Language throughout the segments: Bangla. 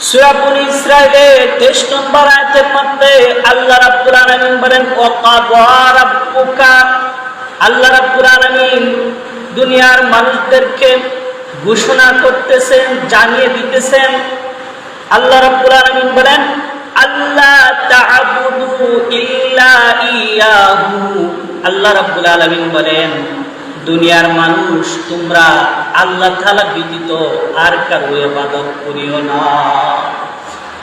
সূরা বনী ইসরাঈলের 23 নম্বর আয়াতের মধ্যে আল্লাহ রাব্বুল আলামিন বলেন ওয়াকাদা রাব্বুকা, আল্লাহ রাব্বুল আলামিন দুনিয়ার মানুষদেরকে ঘোষণা করতেছেন, জানিয়ে দিতেছেন। আল্লাহ রাব্বুল আলামিন বলেন আল্লাহ তা'বুদু ইল্লা ইয়াহু, আল্লাহ রাব্বুল আলামিন বলেন দুনিয়ার মানুষ তোমরা আল্লাহ তাআলা ব্যতীত আর কারো ইবাদত করিও না।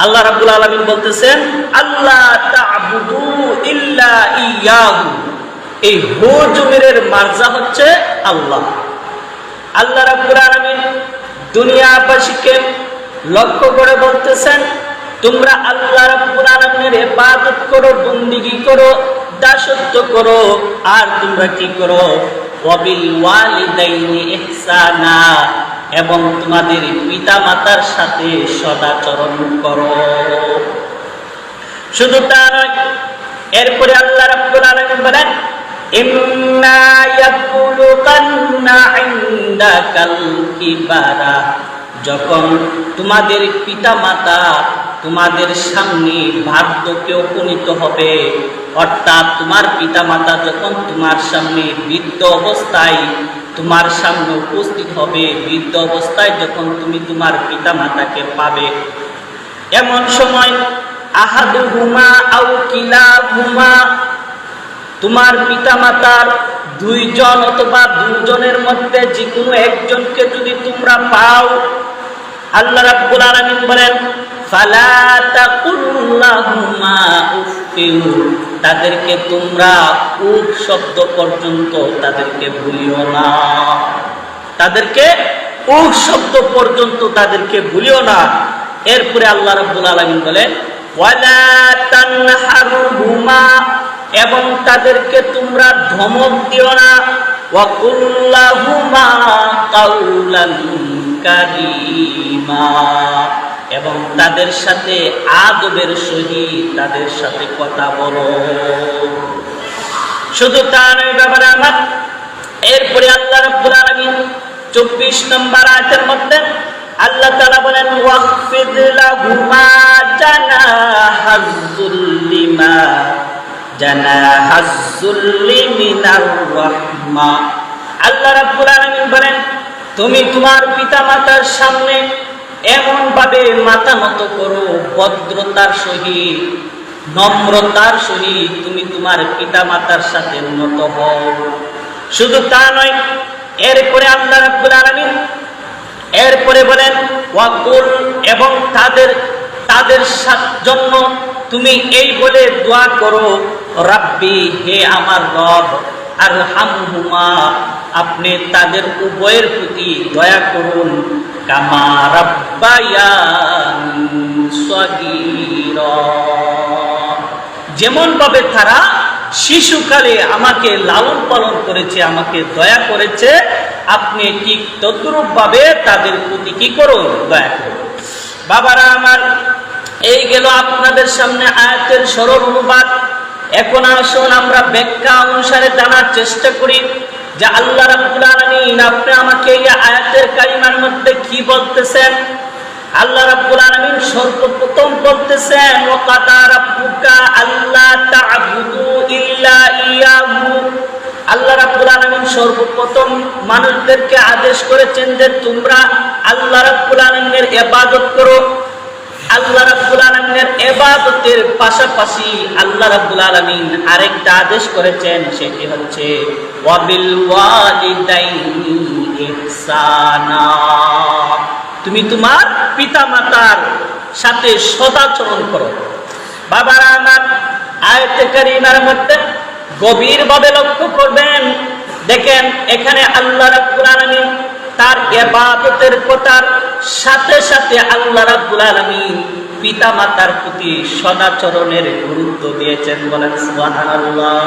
আল্লাহ রাব্বুল আলামিন বলতেছেন আল্লাহ তা'বুদু ইল্লা ইয়াহু, এই হো জমিরের মারজা হচ্ছে আল্লাহ। আল্লাহ রাব্বুল আলামিন দুনিয়াবাসীকে লক্ষ্য করে বলতেছেন তোমরা আল্লাহ রাব্বুল আলামিনের ইবাদত করো, বন্দেগী করো, দাসত্ব করো, আর তোমরা কি করো ওয়াবিল ওয়ালিদাইনি ইহসানা, এবং তোমাদের পিতা মাতার সাথে সদাচরণ করো। শুধু তা নয়, এরপরে আল্লাহ রাব্বুল আলামিন বলেন ইন্না ইয়াকুলুকান্না ইনদাকাল কিবারা, যখন তোমাদের পিতা মাতা তোমাদের সামনে বার্ধক্যে উপনীত হবে, অর্থাৎ তোমার পিতা মাতা যখন তোমার সামনে বৃদ্ধ অবস্থায় তোমার সামনে উপস্থিত হবে, বৃদ্ধ অবস্থায় যখন তুমি তোমার পিতা মাতাকে পাবে, এমন সময় আহাদুহুমা আও কিলাহুমা, তোমার পিতা মাতার দুইজন অথবা দুজনের মধ্যে যে কোনো একজনকে যদি তোমরা পাও, আল্লাহ রাব্বুল আলামিন বলেন ফালা তাকুল লাহুমা উফিন, তাদেরকে তোমরা উফ শব্দ পর্যন্ত তাদেরকে ভুলিও না, তাদেরকে উফ শব্দ পর্যন্ত তাদেরকে ভুলিও না। এরপরে আল্লাহ রাব্বুল আলামিন বলেন ওয়ালা তানহারহুমা, এবং তাদেরকে তোমরা ধমক দিও না, ওয়া কুল লাহুমা কাওলান কারীমা, এবং তাদের সাথে আদবের সহিত তাদের সাথে কথা বলো। শুধু তা নয় বাবারা আমার, এরপরে আল্লাহ রাব্বুল আলামিন 24 নম্বর আয়াতের মধ্যে আল্লাহ তাআলা বলেন ওয়াখফিদ লাহুমা জানাহাজ্জুল্লি মিনার রাহমা, আল্লাহ রাব্বুল আলামিন বলেন তুমি তোমার পিতা মাতার সামনে এমন ভাবে মাথা নত করো, ভদ্রতার সহিত নম্রতার সহিত তুমি তোমার পিতা মাতার সাথে নত হও। শুধু তা নয়, এরপরে আল্লাহ রাব্বুল আলামিন এরপরে বলেন ওয়াকুল, এবং তাদের জন্য তুমি এই বলে দোয়া করো রাব্বি, হে আমার রব, আরহামহুমা, আপনি তাদের উভয়ের প্রতি দয়া করুন, কামা রাব্বায়ানি সগীরা, যেমন ভাবে তারা শিশুকালে আমাকে লালন পালন করেছে, আমাকে দয়া করেছে, আপনি ঠিক তদ্রূপ ভাবে তাদের প্রতি কি করুন, দয়া করুন। বাবারা আমার, এই গেল আপনাদের সামনে আয়াতের সরল অনুবাদ। এখন আসুন আমরা ব্যাখ্যা অনুসারে জানার চেষ্টা করি যে আল্লাহ রাব্বুল আলামিন আপনি আমাকে এই আয়াতের কারিমার মধ্যে কি বলতেছেন। আল্লাহ রাব্বুল আলামিন সর্বপ্রথম বলতেছেন ওয়াকাদা রাব্বুকা আল্লা তা'বুদু ইল্লা ইয়াহু, আল্লাহ রাব্বুল আলামিন সর্বপ্রথম মানুষদেরকে আদেশ করেছেন যে তোমরা আল্লাহ রাব্বুল আলামিনের ইবাদত করো। আল্লাহ রাব্বুল আলামিনের ইবাদতের পাশাপাশি আল্লাহ রাব্বুল আলামিন আরেকটা আদেশ করেছেন, সেটি হচ্ছে ওয়াবিল ওয়ালিদাইনি ইহসানা, তুমি তোমার পিতা মাতার সাথে সদাচরণ করো। বাবারা আমার, আয়াতে কারিমার মধ্যে গভীরভাবে লক্ষ্য করবেন, দেখেন এখানে আল্লাহ রাব্বুল আলামিন তার ইবাদতের কথার সাথে সাথে আল্লাহ রাব্বুল আলামিন পিতা মাতার প্রতি সদাচরণের গুরুত্ব দিয়েছেন। বলেন সুবহানাল্লাহ।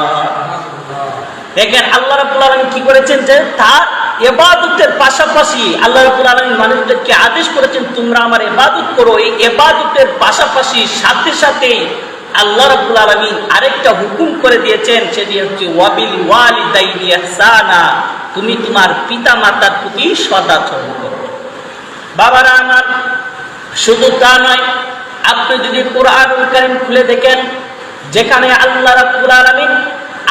দেখেন আল্লাহ রাব্বুল আলামিন কি করেছেন যে তার ইবাদতের পাশাপাশি আল্লাহ রাব্বুল আলামিন মানুষদেরকে আদেশ করেছেন তোমরা আমার ইবাদত করো। এই ইবাদতের পাশাপাশি সাথে সাথে আল্লাহ রাব্বুল আলামিন আরেকটা হুকুম করে দিয়েছেন, সেটি হচ্ছে ওয়াবিল ওয়ালিদাইনি ইহসানা, তুমি তোমার পিতা মাতার প্রতি সদাচরণ করো। বাবারা আমার, শুধু তা নয়, আপনি যদি কোরআনুল কারীম খুলে দেখেন, যেখানে আল্লাহ রাব্বুল আলামিন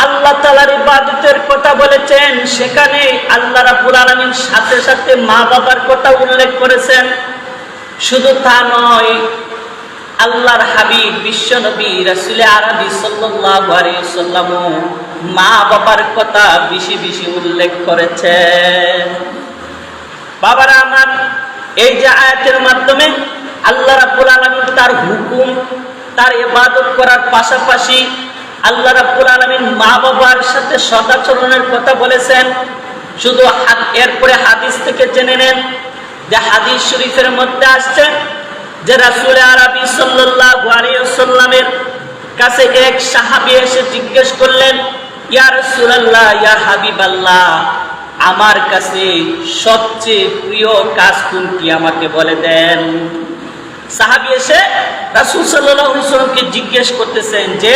আল্লাহ তাআলার ইবাদতের কথা বলেছেন, সেখানে আল্লাহ রাব্বুল আলামিন সাথে সাথে মা বাবার কথা উল্লেখ করেছেন। শুধু তা নয়, আল্লাহর হাবিব বিশ্বনবী রাসূল আরবি সাল্লাল্লাহু আলাইহি ওয়াসাল্লাম মা বাবার কথা বেশি বেশি উল্লেখ করেছেন। বাবারা আমার, এই যে আয়াতের মাধ্যমে আল্লাহ রাব্বুল আলামিন তার হুকুম, তার ইবাদত করার পাশাপাশি আল্লাহ রাব্বুল আলামিন মা বাবার সাথে সদাচরণের কথা বলেছেন। শুধু এরপরে হাদিস থেকে জেনে নেন যে হাদিস শরীফের মধ্যে আসছে যে রাসূল আরবি সাল্লাল্লাহু আলাইহি ওয়াসাল্লামের কাছে এক সাহাবী এসে জিজ্ঞেস করলেন, ইয়া রাসূলুল্লাহ, ইয়া হাবিবাল্লাহ, আমার কাছে সবচেয়ে প্রিয় কাজ কোনটি, আমাকে বলে দেন। সাহাবী এসে রাসূল সাল্লাল্লাহু আলাইহি ওয়াসাল্লামকে জিজ্ঞেস করতেছেন যে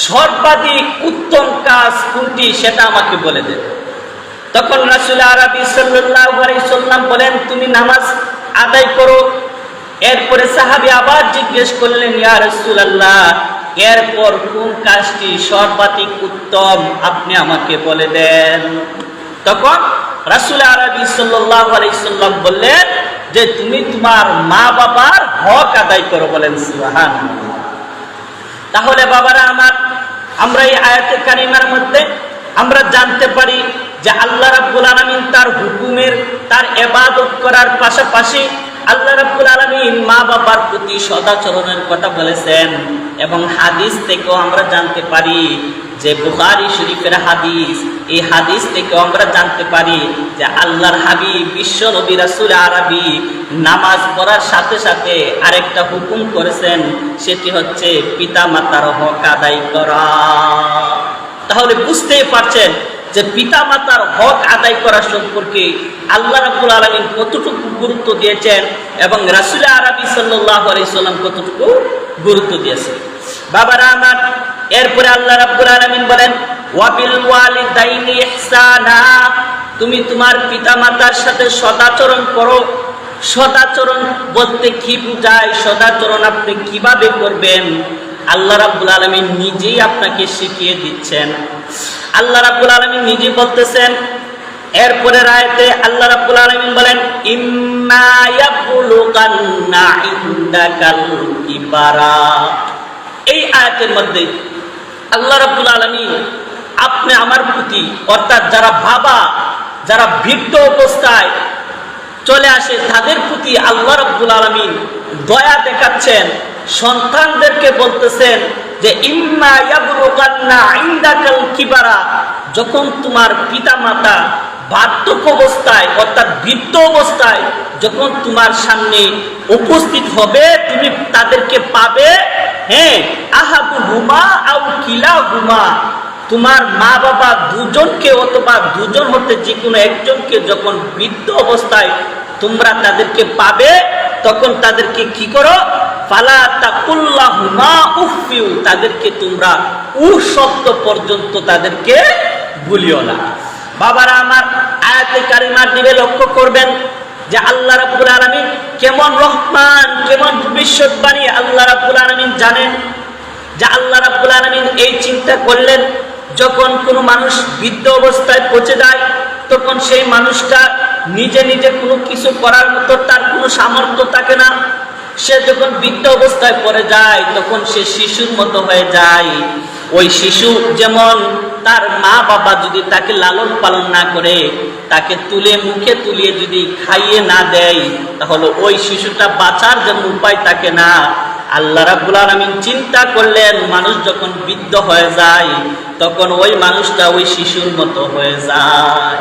সর্বাধিক উত্তম কাজ কোনটি, সেটা আমাকে বলে দেন। তখন রাসূল আরবি সাল্লাল্লাহু আলাইহি ওয়াসাল্লাম বলেন, তুমি নামাজ আদায় করো। এরপরে সাহাবী আবার জিজ্ঞেস করলেন, ইয়া রাসূলুল্লাহ, এরপর কোন কাজটি সর্বাধিক উত্তম, আপনি আমাকে বলে দেন। তখন রাসূল আরবি সাল্লাল্লাহু আলাইহি ওয়াসাল্লাম বললেন যে তুমি তোমার মা বাবার হক আদায় করো। বলেন সুবহানাল্লাহ। তাহলে বাবারা আমার, আমরা এই আয়াতে কারিমার মধ্যে আমরা জানতে পারি যে আল্লাহ রাব্বুল আলামিন তার হুকুমের, তার ইবাদত করার পাশাপাশি আল্লাহ রাব্বুল আলামিন মা বাবার প্রতি সদাচরণের কথা বলেছেন। এবং হাদিস থেকেও আমরা জানতে পারি যে বুখারী শরীফের হাদিস, এই হাদিস থেকেও আমরা জানতে পারি যে আল্লাহর হাবিব বিশ্ব নবী রাসূল আরবি নামাজ পড়ার সাথে সাথে আরেকটা হুকুম করেছেন, সেটি হচ্ছে পিতা মাতার হক আদায় করা। তাহলে বুঝতেই পারছেন যে পিতা মাতার হক আদায় করা সম্পর্কে আল্লাহ রাব্বুল আলামিন কতটুকু গুরুত্ব দিয়েছেন এবং রাসূল আরবি সাল্লাল্লাহু আলাইহি সাল্লাম কতটুকু গুরুত্ব দিয়েছেন। বাবারা আমার, এরপরে আল্লাহ রাব্বুল আলামিন বলেন, ওয়া বিল ওয়ালিদাইনি ইহসানা, তুমি তোমার পিতা মাতার সাথে সদাচরণ করো। সদাচরণ বলতে কি বোঝায়, সদাচরণ আপনি কিভাবে করবেন, আল্লাহ রাব্বুল আলামিন নিজেই আপনাকে শিখিয়ে দিচ্ছেন। আল্লাহ রাব্বুল আলামিন নিজে বলতেছেন। এরপরে আয়াতে আল্লাহ রাব্বুল আলামিন বলেন, ইম্মা ইয়াবলুগান্না ইনদাকাল কিবারা। এই আয়াতের মধ্যে আল্লাহ রাব্বুল আলামিন আপনি আমার প্রতি, অর্থাৎ যারা বাবা, যারা বৃদ্ধ অবস্থায় চলে আসে, তাদের প্রতি আল্লাহ রাব্বুল আলামিন দয়া দেখাচ্ছেন। সন্তানদেরকে বলতেছেন যে ইম্মা ইয়াবলুগান্না ইনদাকাল কিবারা, যখন তোমার পিতা মাতা বার্ধক্য অবস্থায়, অর্থাৎ বৃদ্ধ অবস্থায় যখন তোমার সামনে উপস্থিত হবে, তুমি তাদেরকে পাবে। হ্যাঁ, আহাদুহুমা আও কিলাহুমা, তোমার মা বাবা দুজনকে অথবা দুজন হতে যে কোনো একজনকে যখন বৃদ্ধ অবস্থায় তোমরা তাদেরকে পাবে, তখন তাদেরকে কি করো, ফালা তাকুল্লাহুমা উফিউ, তাদেরকে তোমরা উফ শব্দ পর্যন্ত তাদেরকে ভুলিও না। বাবারা আমার, আয়াতে কারিমার দিকে লক্ষ্য করবেন যে আল্লাহ রাব্বুল আলামিন কেমন রহমান, কেমন ভবিষ্যৎবাণী আল্লাহ রাব্বুল আলামিন জানেন। যে আল্লাহ রাব্বুল আলামিন এই চিন্তা করলেন, যখন কোনো মানুষ বৃদ্ধ অবস্থায় পৌঁছে যায়, তখন সেই মানুষটা নিজে নিজে কোনো কিছু করার মতো তার কোনো সামর্থ্য থাকে না। সে যখন বৃদ্ধ অবস্থায় পড়ে যায়, তখন সে শিশুর মতো হয়ে যায়। ওই শিশু যেমন তার মা বাবা যদি তাকে লালন পালন না করে, তাকে তুলে মুখে তুলিয়ে যদি খাইয়ে না দেয়, তাহলে ওই শিশুটা বাঁচার যেন উপায় থাকে না। আল্লাহ রাব্বুল আলামিন চিন্তা করলেন, মানুষ যখন বৃদ্ধ হয়ে যায়, তখন ওই মানুষটা ওই শিশুর মতো হয়ে যায়।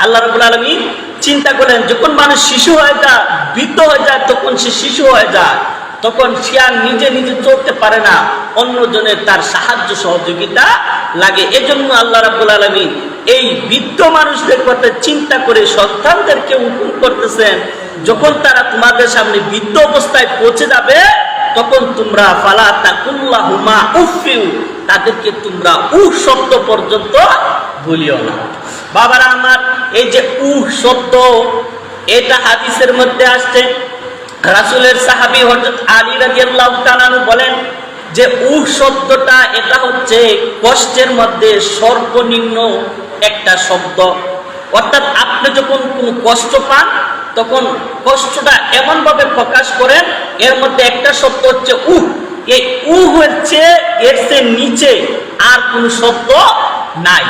আল্লাহ রাব্বুল আলামিন চিন্তা করলেন, যখন মানুষ শিশু হয়ে যায়, বৃদ্ধ হয়ে যায়, তখন সে শিশু হয়ে যায়, তখন সে আর নিজে নিজে চলতে পারে না, অন্যজনের তার সাহায্য সহযোগিতা লাগে। এজন্য আল্লাহ রাব্বুল আলামিন এই বৃদ্ধ মানুষদের কথা চিন্তা করে সন্তানদেরকে হুকুম করতেছেন, যখন তারা তোমাদের সামনে বৃদ্ধ অবস্থায় পৌঁছে যাবে, তখন তোমরা ফালা তাকুল্লাহুমা উফিউ, তাদেরকে তোমরা উফ শব্দ পর্যন্ত ভুলিও না। বাবারা আমার, এই যে উফ শব্দ, এটা হাদিসের মধ্যে আসছে। রাসূলের সাহাবী হযরত আলী রাদিয়াল্লাহু তাআলা বলেন যে শব্দটা এটা হচ্ছে কষ্টের মধ্যে সর্বনিম্ন একটা শব্দ। অর্থাৎ আপনি যখন কোনো কষ্ট পান তখন কষ্টটা এমন ভাবে প্রকাশ করেন, এর মধ্যে একটা শব্দ হচ্ছে এই হচ্ছে এর চেয়ে নিচে আর কোনো শব্দ নাই।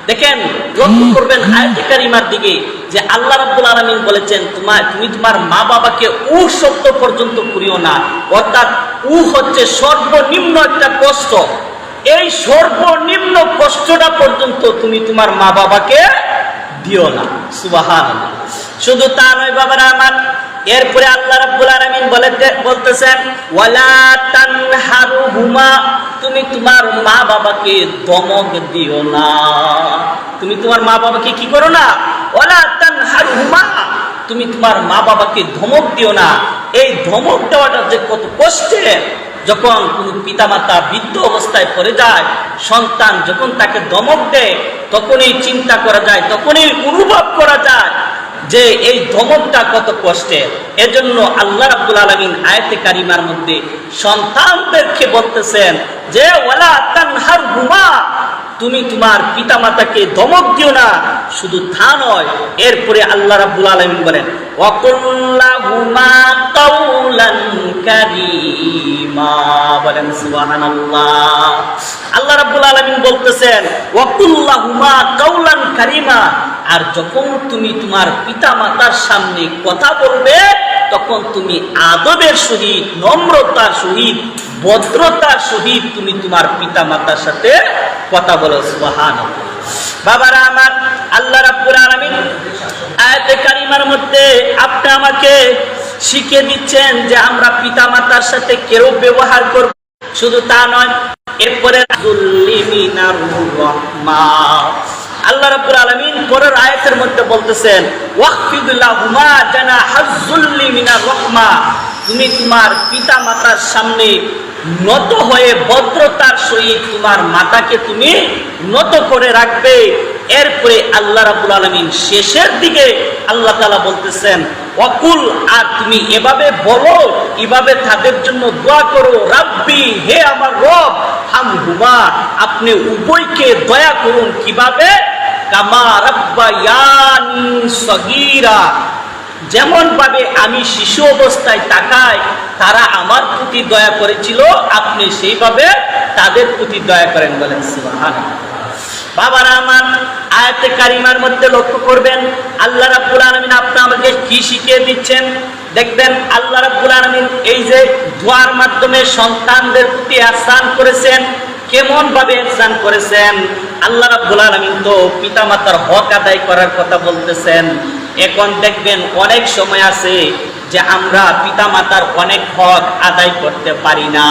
দেখেন, লক্ষ্য করবেন আয়াতে কারিমার দিকে যে আল্লাহ রাব্বুল আলামিন বলেছেন তুমি তোমার মা বাবাকে শব্দ পর্যন্ত করিও না। অর্থাৎ হচ্ছে সর্বনিম্ন একটা কষ্ট, এই সর্বনিম্ন কষ্টটা পর্যন্ত তুমি তোমার মা বাবাকে দিও না। সুবহানাল্লাহ। শুধু তা নয় বাবারা আমার, এরপরে আল্লাহ রাব্বুল আলামিন বলতেছেন ওয়ালা তানহারুহুমা, তুমি তোমার মা বাবাকে ধমক দিও না। তুমি তোমার মা বাবাকে কি করো না? ওয়ালা তানহারুহুমা, তুমি তোমার মা বাবাকে ধমক দিও না। এই ধমক দেওয়াটা যে কত কষ্টের, যখন কোনো পিতামাতা বৃদ্ধ অবস্থায় পড়ে যায়, সন্তান যখন তাকে ধমক দেয় তখনই চিন্তা করা যায়, তখনই অনুভব করা যায় যে এই ধমকটা কত কষ্টের। এজন্য আল্লাহ রাব্বুল আলামিন আয়াতে কারিমার মধ্যে সন্তানদেরকে বলতেছেন যে ওয়ালা তানহারহুমা, তুমি তোমার পিতামাতাকে ধমক দিও না। শুধু তা নয়, এরপরে আল্লাহ রাব্বুল আলামিন বলেন ওয়াকুল্লাহুমা কাওলান কারীমা। বলেন সুবহানাল্লাহ। আল্লাহ রাব্বুল আলামিন বলতেছেন ওয়াকুল্লাহুমা কাওলান কারীমা, আর যখন তুমি তোমার পিতামাতার সামনে কথা বলবে তখন তুমি আদবের সহিত, নম্রতার সহিত, ভদ্রতার সহিত তুমি তোমার পিতামাতার সাথে কথা বলো। সুবহানাল্লাহ। বাবারা আমার, আল্লাহ রাব্বুল আলামিন আয়াতে কারিমার মধ্যে আপনি আমাকে শিখিয়ে দিচ্ছেন যে আমরা পিতামাতার সাথে কিরূপ ব্যবহার করব। শুধু তা নয়, এরপরে যুল্লিমিনার রাহমা, আল্লাহ রাব্বুল আলামিন পরের আয়াতের মধ্যে বলতেছেন ওয়াখফিদ লাহুমা জানাহাজ যুল্লি মিনার রাহমা, তুমি তোমার পিতামাতার সামনে নত হয়ে ভদ্রতার সহিত তোমার মাতাকে তুমি নত করে রাখবে। এরপরে আল্লাহ রাব্বুল আলামিন শেষের দিকে আল্লাহ তাআলা বলতেছেন ওয়াকুল, আর তুমি এভাবে বলো, এভাবে তাদের জন্য দোয়া করো, রাব্বি, হে আমার রব, হামহুমা, আপনি উভয়কে দয়া করুন। কিভাবে? কামা রাব্বায়ানি সগীরা, যেমন ভাবে আমি শিশু অবস্থায় তাকাই তারা আমার প্রতি দয়া করেছিল, আপনি সেইভাবে তাদের প্রতি দয়া করেন। বলেন সুবহানাল্লাহ। বাবারা আমার, আয়াতে কারিমার মধ্যে লক্ষ্য করবেন আল্লাহ রাব্বুল আলামিন আপনি আমাকে কি শিখিয়ে দিচ্ছেন। দেখবেন আল্লাহ রাব্বুল আলামিন এই যে দোয়ার মাধ্যমে সন্তানদের প্রতি ihsan করেছেন, কেমন ভাবে ihsan করেছেন। আল্লাহ রাব্বুল আলামিন তো পিতামাতার হক আদায় করার কথা বলতেছেন। এখন দেখবেন অনেক সময় আছে যে আমরা পিতামাতার অনেক হক আদায় করতে পারি না।